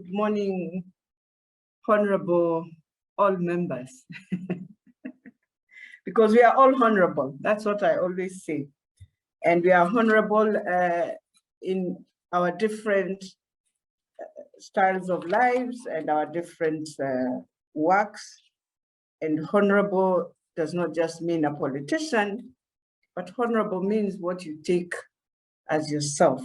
good morning, honorable all members. Because we are all honorable, that's what I always say. And we are honorable in our different styles of lives and our different works. And honorable does not just mean a politician, but honorable means what you take as yourself,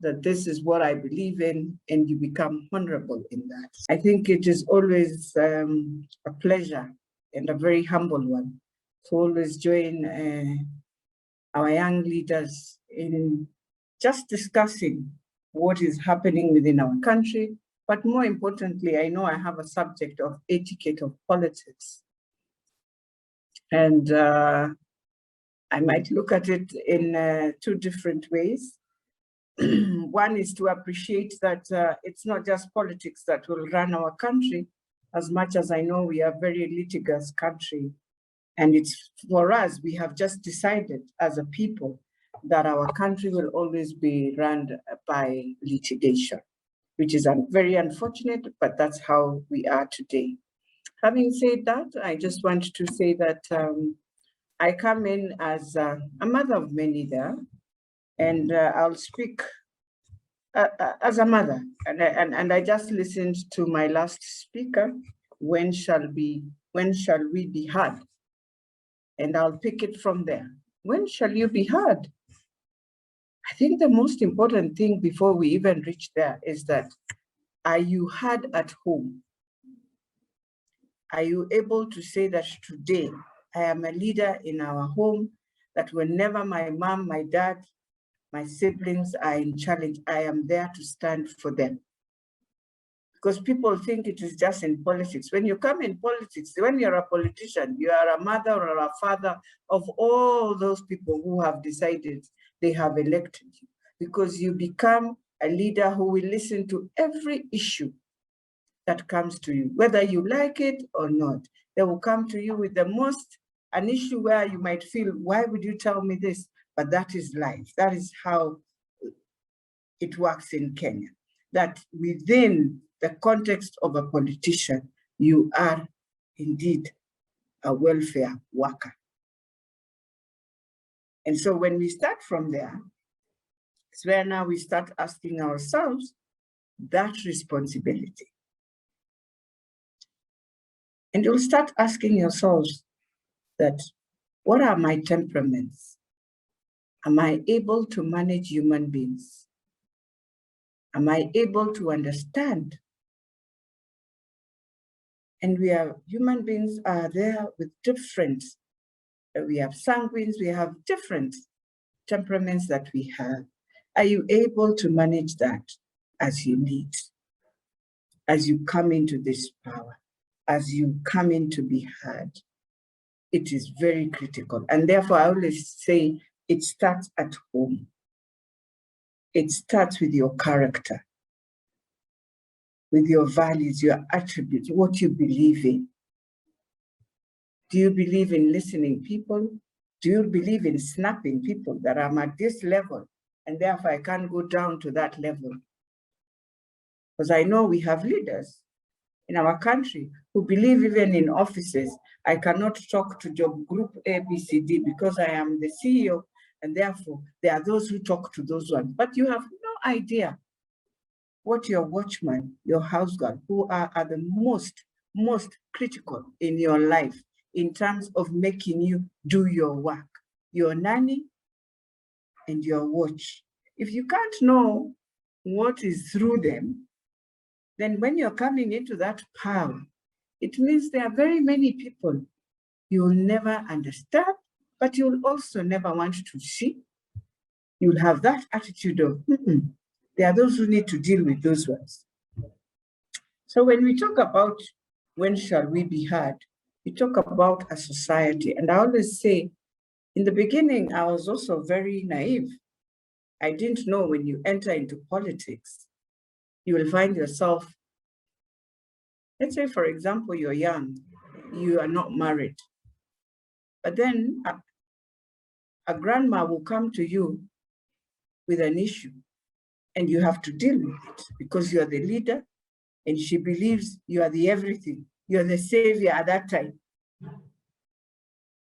that this is what I believe in, and you become honorable in that. I think it is always a pleasure and a very humble one to always join our young leaders in just discussing what is happening within our country. But more importantly, I know I have a subject of etiquette of politics. And I might look at it in two different ways. One is to appreciate that it's not just politics that will run our country, as much as I know we are a very litigious country. And it's for us, we have just decided as a people that our country will always be run by litigation, which is very unfortunate, but that's how we are today. Having said that, I just want to say that I come in as a mother of many there, and I'll speak as a mother. And I just listened to my last speaker, when shall we be heard? And I'll pick it from there. When shall you be heard? I think the most important thing before we even reach there is that, are you heard at home? Are you able to say that today I am a leader in our home, that whenever my mom, my dad, my siblings are in challenge, I am there to stand for them? Because people think it is just in politics. When you come in politics, when you're a politician, you are a mother or a father of all those people who have decided they have elected you, because you become a leader who will listen to every issue that comes to you, whether you like it or not. They will come to you with an issue where you might feel, why would you tell me this? But that is life. That is how it works in Kenya, that within the context of a politician, you are indeed a welfare worker. And so when we start from there, it's where now we start asking ourselves that responsibility. And you'll start asking yourselves that, what are my temperaments? Am I able to manage human beings? Am I able to understand? And human beings are there with different, we have sanguines, we have different temperaments that we have. Are you able to manage that as you lead, as you come into this power, as you come in to be heard? It is very critical. And therefore, I always say it starts at home. It starts with your character, with your values, your attributes, what you believe in. Do you believe in listening people? Do you believe in snapping people that I'm at this level and therefore I can't go down to that level? Because I know we have leaders in our country who believe even in offices, I cannot talk to job group A, B, C, D because I am the CEO, and therefore there are those who talk to those ones. But you have no idea what your watchman, your house guard, who are the most critical in your life in terms of making you do your work, your nanny and your watch. If you can't know what is through them, then when you're coming into that power, it means there are very many people you'll never understand, but you'll also never want to see. You'll have that attitude of, there are those who need to deal with those ones. So when we talk about when shall we be heard, we talk about a society. And I always say, in the beginning, I was also very naive. I didn't know when you enter into politics, you will find yourself, let's say, for example, you're young, you are not married. But then a grandma will come to you with an issue and you have to deal with it because you're the leader and she believes you are the everything, you're the savior at that time.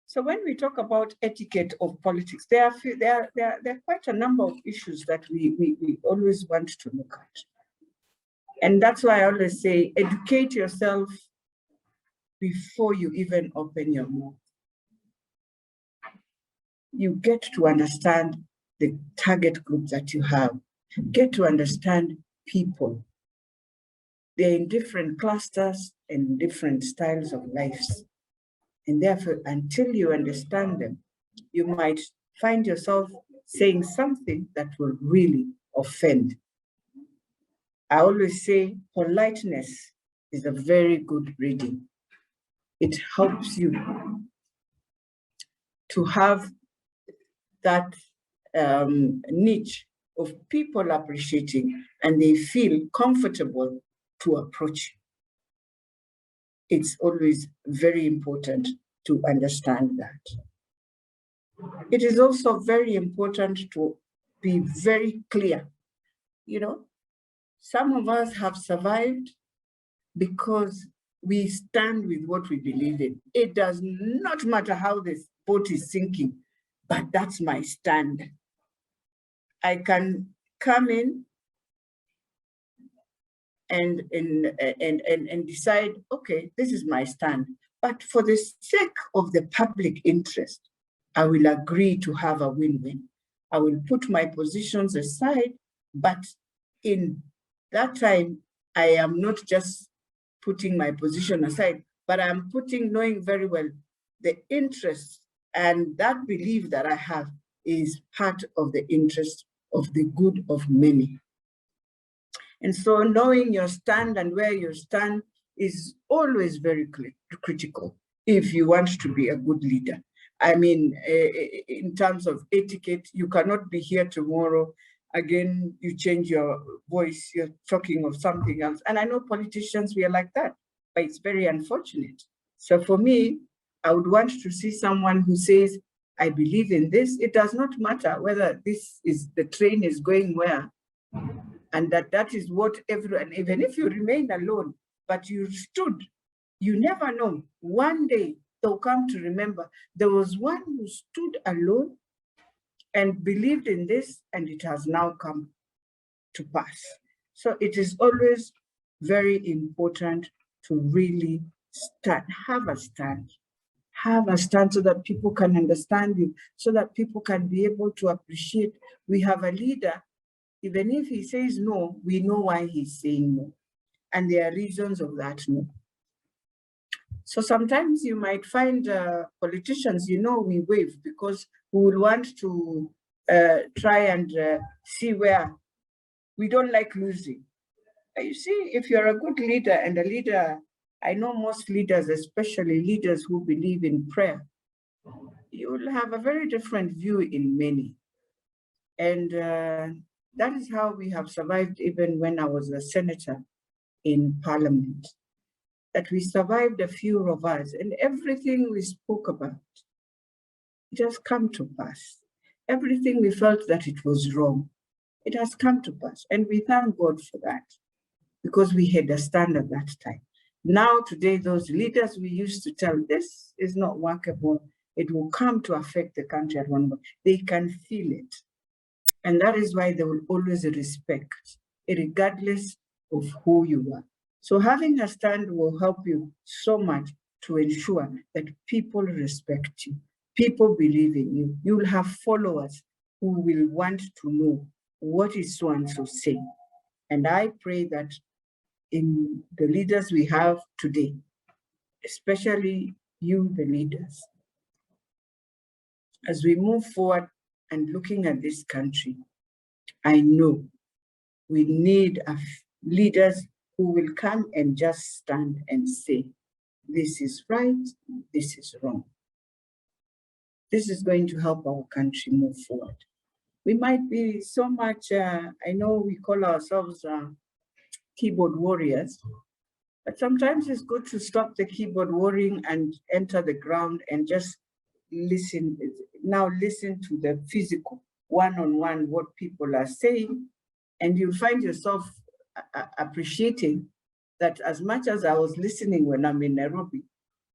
So when we talk about etiquette of politics, there are quite a number of issues that we always want to look at. And that's why I always say, educate yourself before you even open your mouth. You get to understand the target group that you have, get to understand people. They're in different clusters and different styles of lives. And therefore, until you understand them, you might find yourself saying something that will really offend. I always say politeness is a very good reading. It helps you to have that niche of people appreciating and they feel comfortable to approach you. It's always very important to understand that. It is also very important to be very clear. You know, some of us have survived because we stand with what we believe in. It does not matter how this boat is sinking, but that's my stand. I can come in and decide, okay, this is my stand. But for the sake of the public interest, I will agree to have a win-win. I will put my positions aside, but in that time, I am not just putting my position aside, but I'm knowing very well the interest and that belief that I have is part of the interest of the good of many. And so knowing your stand and where you stand is always very critical if you want to be a good leader. I mean, in terms of etiquette, you cannot be here tomorrow. Again, you change your voice, you're talking of something else. And I know politicians, we are like that, but it's very unfortunate. So for me, I would want to see someone who says, I believe in this. It does not matter whether the train is going where, and that is what everyone, even if you remain alone, but you stood, you never know. One day they'll come to remember there was one who stood alone and believed in this, and it has now come to pass. So it is always very important to really have a stand so that people can understand you, so that people can be able to appreciate. We have a leader, even if he says no, we know why he's saying no. And there are reasons of that no. So sometimes you might find politicians, we wave because we would want to try and see where we don't like losing. You see, if you're a good leader and a leader, I know most leaders, especially leaders who believe in prayer, you will have a very different view in many. And that is how we have survived even when I was a senator in Parliament. That we survived, a few of us, and everything we spoke about, it has come to pass. Everything we felt that it was wrong, it has come to pass. And we thank God for that, because we had a stand at that time. Now, today, those leaders we used to tell, this is not workable, it will come to affect the country at one point. They can feel it. And that is why they will always respect, regardless of who you are. So having a stand will help you so much to ensure that people respect you, people believe in you. You will have followers who will want to know what is so-and-so saying. And I pray that in the leaders we have today, especially you, the leaders, as we move forward and looking at this country, I know we need leaders who will come and just stand and say, this is right, this is wrong. This is going to help our country move forward. We might be so much, I know we call ourselves keyboard warriors, but sometimes it's good to stop the keyboard warring and enter the ground and just listen. Now listen to the physical, one-on-one, what people are saying, and you'll find yourself appreciating that as much as I was listening when I'm in Nairobi,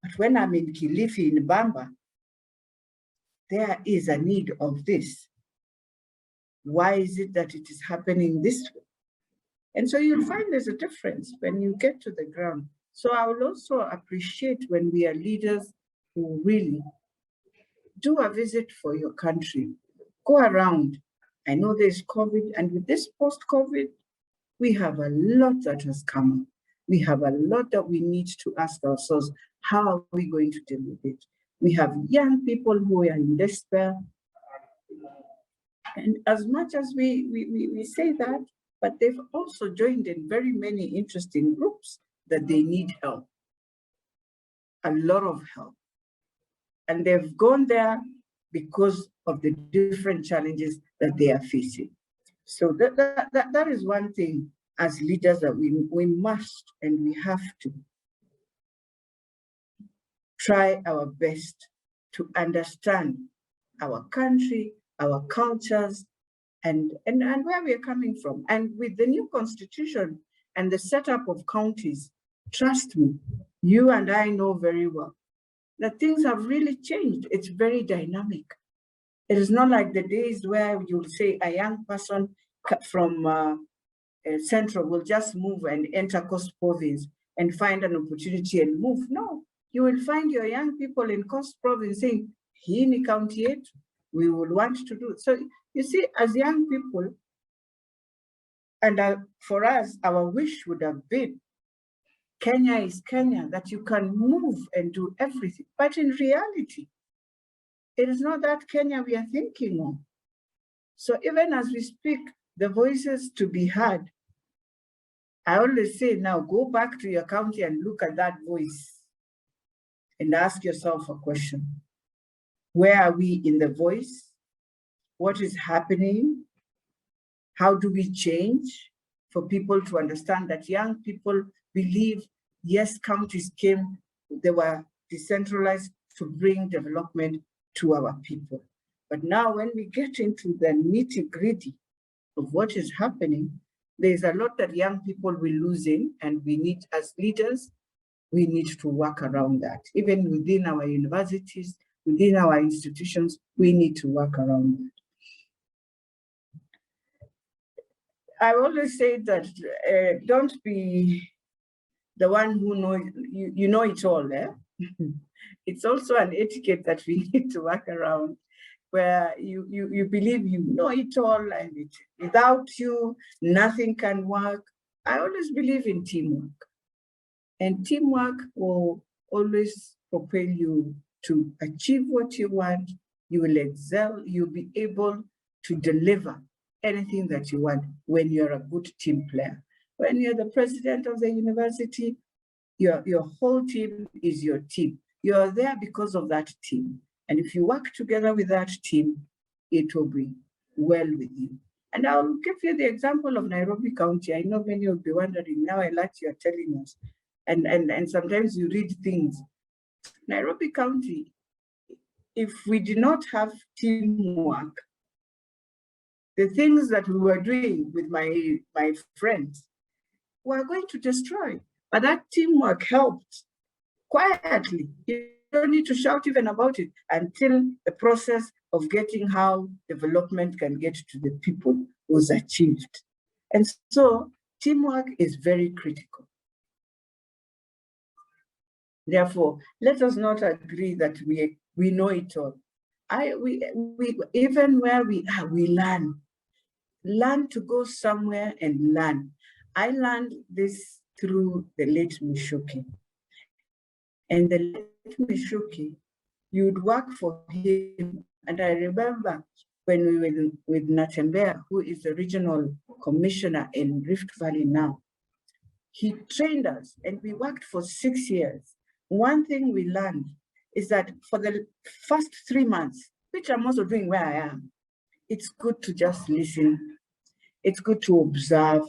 but when I'm in Kilifi, in Bamba, there is a need of this. Why is it that it is happening this way? And so you'll find there's a difference when you get to the ground. So I will also appreciate when we are leaders who really do a visit for your country. Go around. I know there's COVID, and with this post-COVID, we have a lot that has come up. We have a lot that we need to ask ourselves, how are we going to deal with it? We have young people who are in despair. And as much as we say that, but they've also joined in very many interesting groups that they need help, a lot of help. And they've gone there because of the different challenges that they are facing. So that is one thing as leaders that we must and we have to try our best to understand our country, our cultures, and where we are coming from. And with the new constitution and the setup of counties, trust me, you and I know very well that things have really changed. It's very dynamic. It is not like the days where you'll say a young person from Central will just move and enter Coast Province and find an opportunity and move. No, you will find your young people in Coast Province saying, hii ni county yetu, we would want to do. So you see, as young people, and for us, our wish would have been, Kenya is Kenya, that you can move and do everything. But in reality, it is not that Kenya we are thinking of. So even as we speak, the voices to be heard, I always say now, go back to your county and look at that voice and ask yourself a question. Where are we in the voice? What is happening? How do we change for people to understand that young people believe, yes, counties came, they were decentralized to bring development to our people. But now when we get into the nitty-gritty of what is happening, there's a lot that young people will lose in, and we need, as leaders, we need to work around that. Even within our universities, within our institutions, we need to work around that. I always say that don't be the one who knows, you know it all. Eh? It's also an etiquette that we need to work around, where you believe you know it all, and without you, nothing can work. I always believe in teamwork. And teamwork will always propel you to achieve what you want. You will excel, you'll be able to deliver anything that you want when you're a good team player. When you're the president of the university, your whole team is your team. You're there because of that team. And if you work together with that team, it will be well with you. And I'll give you the example of Nairobi County. I know many will be wondering, now Elachi, you're telling us. And sometimes you read things. Nairobi County, if we did not have teamwork, the things that we were doing with my friends were going to destroy. But that teamwork helped quietly. You don't need to shout even about it until the process of getting how development can get to the people was achieved. And so teamwork is very critical. Therefore, let us not agree that we know it all. We even where we are, we learn to go somewhere and learn. I learned this through the late Mishuki. And the late Mishuki, you'd work for him. And I remember when we were with Natembea, who is the regional commissioner in Rift Valley now, he trained us and we worked for 6 years. One thing we learned is that for the first 3 months, which I'm also doing where I am, it's good to just listen. It's good to observe.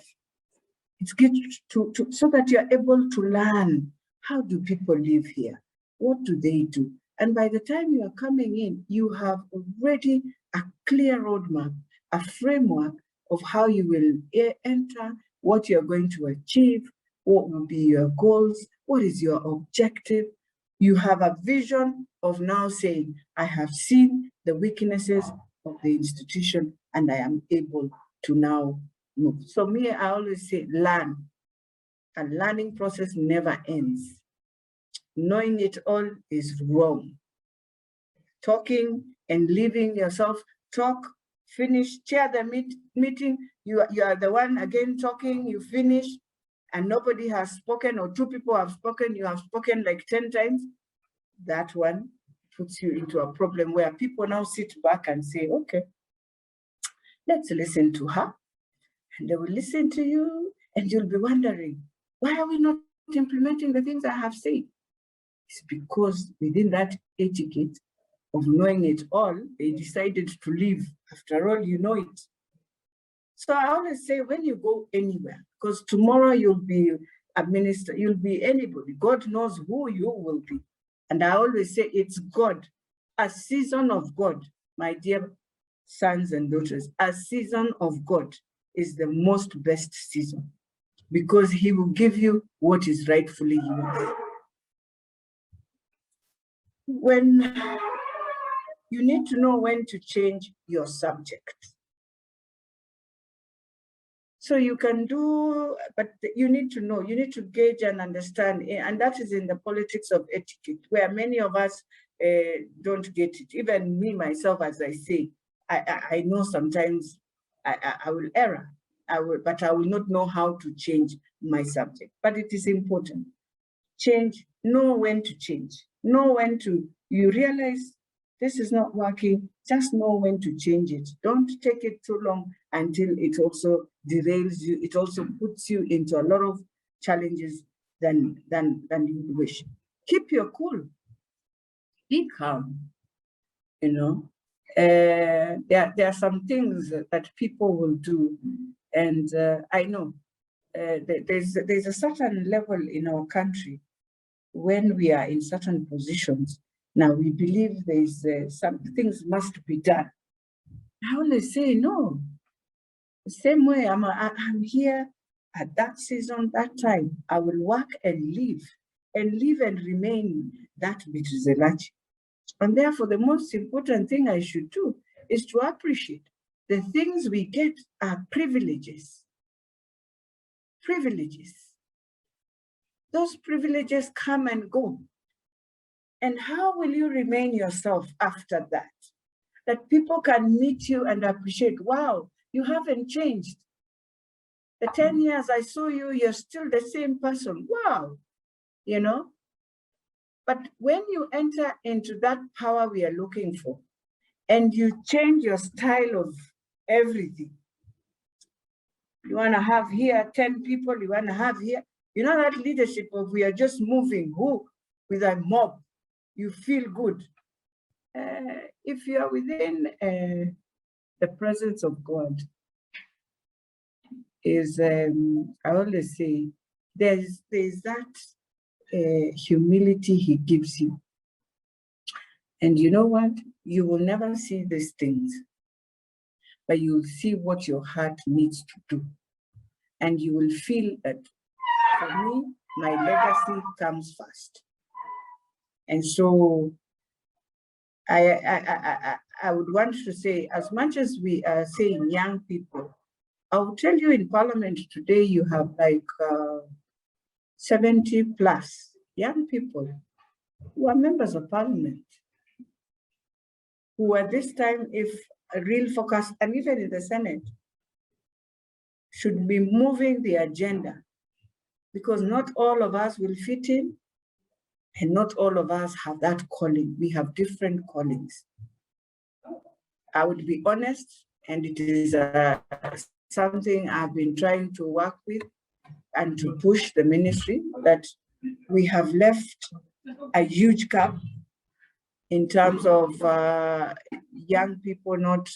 It's good to so that you're able to learn. How do people live here? What do they do? And by the time you are coming in, you have already a clear roadmap, a framework of how you will enter, what you're going to achieve, What will be your goals? What is your objective? You have a vision of now saying, I have seen the weaknesses of the institution and I am able to now move. So me, I always say learn. A learning process never ends. Knowing it all is wrong. Talking and leaving yourself, talk, finish, chair the meeting, you are the one again talking, you finish, and nobody has spoken, or two people have spoken, you have spoken like 10 times, that one puts you into a problem where people now sit back and say, okay, let's listen to her. And they will listen to you, and you'll be wondering, why are we not implementing the things I have said? It's because within that etiquette of knowing it all, they decided to leave. After all, you know it. So I always say, when you go anywhere, because tomorrow you'll be a minister, you'll be anybody. God knows who you will be. And I always say, it's God, a season of God, my dear sons and daughters, a season of God is the most best season, because he will give you what is rightfully yours. When you need to know when to change your subject. So you can do, but you need to know, you need to gauge and understand, and that is in the politics of etiquette, where many of us don't get it. Even me, myself, as I say, I know sometimes I will err, but I will not know how to change my subject. But it is important. Change, know when to change, know when to, you realize this is not working, just know when to change it. Don't take it too long until it also derails you. It also puts you into a lot of challenges than you would wish. Keep your cool. Be calm. You know, there are some things that people will do, and I know there's a certain level in our country when we are in certain positions. Now we believe there's some things must be done. I always say no. The same way I'm here at that season, that time, I will work and live and remain that Beatrice Elachi. And therefore, the most important thing I should do is to appreciate the things we get are privileges. Privileges. Those privileges come and go. And how will you remain yourself after that? That people can meet you and appreciate, wow, you haven't changed. The 10 years I saw you, you're still the same person. Wow, you know? But when you enter into that power we are looking for, and you change your style of everything, you want to have here 10 people, you want to have here, you know, that leadership of we are just moving, who with a mob, you feel good. If you are within the presence of God, is I always say there's that humility he gives you, and you know what, you will never see these things, but you will see what your heart needs to do, and you will feel that for me my legacy comes first. And so I would want to say, as much as we are saying young people, I will tell you, in Parliament today, you have like 70 plus young people who are members of Parliament, who at this time, if a real focus, and even in the Senate, should be moving the agenda, because not all of us will fit in, and not all of us have that calling. We have different callings. I would be honest, and it is something I've been trying to work with and to push the ministry, that we have left a huge gap in terms of young people not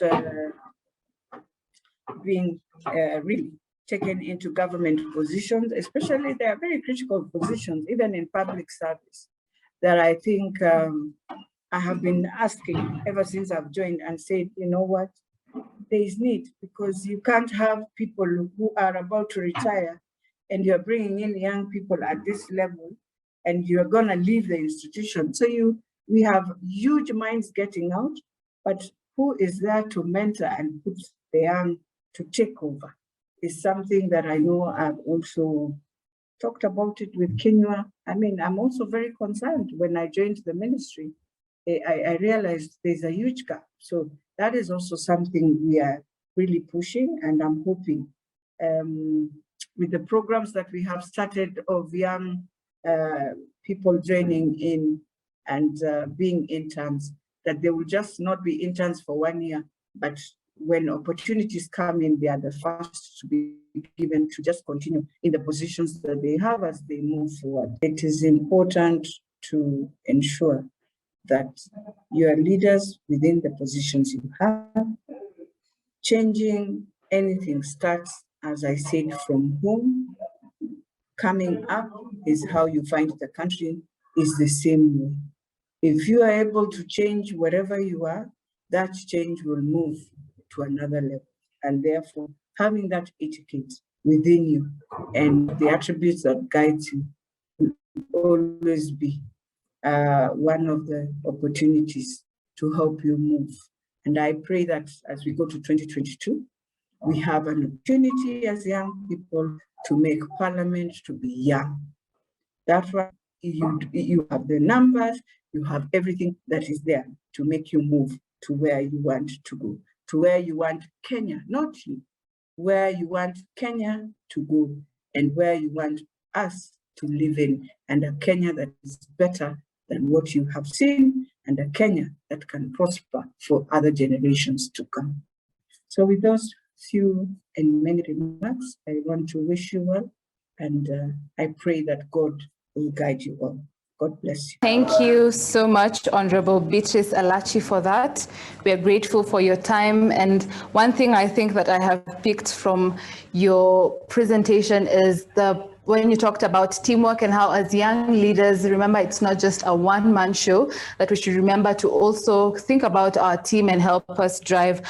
being really taken into government positions, especially they are very critical positions, even in public service, that I think I have been asking ever since I've joined and said, you know what, there is need, because you can't have people who are about to retire and you're bringing in young people at this level, and you're going to leave the institution. So we have huge minds getting out, but who is there to mentor and put the young to take over is something that I know I've also talked about it with Kenya. I mean, I'm also very concerned. When I joined the ministry, I realized there's a huge gap. So that is also something we are really pushing, and I'm hoping with the programs that we have started of young people joining in and being interns, that they will just not be interns for 1 year, but when opportunities come in, they are the first to be given to just continue in the positions that they have as they move forward. It is important to ensure that you are leaders within the positions you have. Changing anything starts, as I said, from home. Coming up is how you find the country is the same way. If you are able to change wherever you are, that change will move to another level. And therefore, having that etiquette within you and the attributes that guide you will always be one of the opportunities to help you move. And I pray that as we go to 2022, we have an opportunity as young people to make parliament to be young. That's why you have the numbers, you have everything that is there to make you move to where you want to go, to where you want Kenya, not you, where you want Kenya to go and where you want us to live in, and a Kenya that is better than what you have seen, and a Kenya that can prosper for other generations to come. So with those few and many remarks, I want to wish you well, and I pray that God will guide you all. God bless you. Thank you so much, Honorable Beatrice Elachi, for that. We are grateful for your time. And one thing I think that I have picked from your presentation is when you talked about teamwork and how as young leaders, remember it's not just a one-man show, that we should remember to also think about our team and help us drive